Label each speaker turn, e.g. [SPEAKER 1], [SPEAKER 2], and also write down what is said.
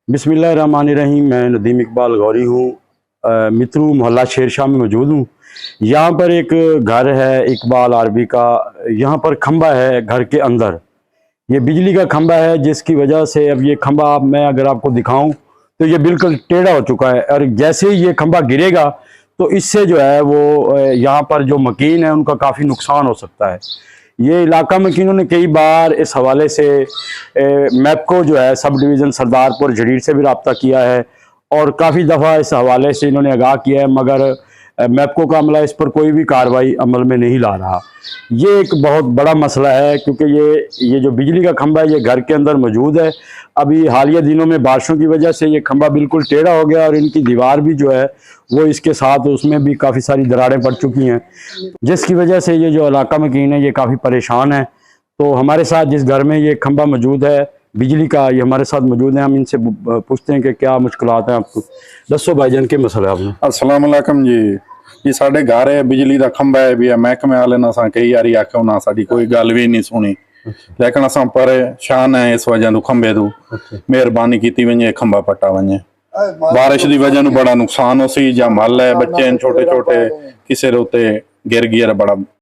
[SPEAKER 1] बिस्मिल्लाहिर्रहमानिर्रहीम। मैं नदीम इकबाल गौरी हूँ। मित्रू मोहल्ला शेरशाह में मौजूद हूँ। यहाँ पर एक घर है इकबाल आरबी का। यहाँ पर खंबा है घर के अंदर, ये बिजली का खंबा है, जिसकी वजह से अब ये खंबा मैं अगर आपको दिखाऊं तो ये बिल्कुल टेढ़ा हो चुका है, और जैसे ही ये खंबा गिरेगा तो इससे जो है वो यहाँ पर जो मकीन है उनका काफ़ी नुकसान हो सकता है। ये इलाका मकीनों ने कई बार इस हवाले से मैपको जो है सब डिवीज़न सरदारपुर जड़ीर से भी रब्ता किया है, और काफ़ी दफ़ा इस हवाले से इन्होंने आगाह किया है, मगर मैपको का अमला इस पर कोई भी कार्रवाई अमल में नहीं ला रहा। ये एक बहुत बड़ा मसला है, क्योंकि ये जो बिजली का खंबा है ये घर के अंदर मौजूद है। अभी हालिया दिनों में बारिशों की वजह से ये खंबा बिल्कुल टेढ़ा हो गया, और इनकी दीवार भी जो है वो इसके साथ उसमें भी काफ़ी सारी दरारें पड़ चुकी हैं, जिसकी वजह से ये जो इलाका मकीन है ये काफ़ी परेशान है। तो हमारे साथ जिस घर में ये खंबा मौजूद है बिजली का, ये हमारे साथ मौजूद है। हम इनसे पूछते हैं कि क्या मुश्किलात हैं आपको। दसो भाईजान के मसला आपने।
[SPEAKER 2] अस्सलाम वालेकुम जी। ये साडे घर है, बिजली का खंबा है भी, महकमे वाले ने असां कई बारी आख्या उन्हें साडी कोई गल भी नहीं सुनी, लेकिन असां परेशान है इस वजह खंबे तो मेहरबानी की वजे खंबा पट्टा वजे। बारिश की वजह बड़ा नुकसान हो सी, या मल है बच्चे छोटे छोटे किसी गिर गिर बड़ा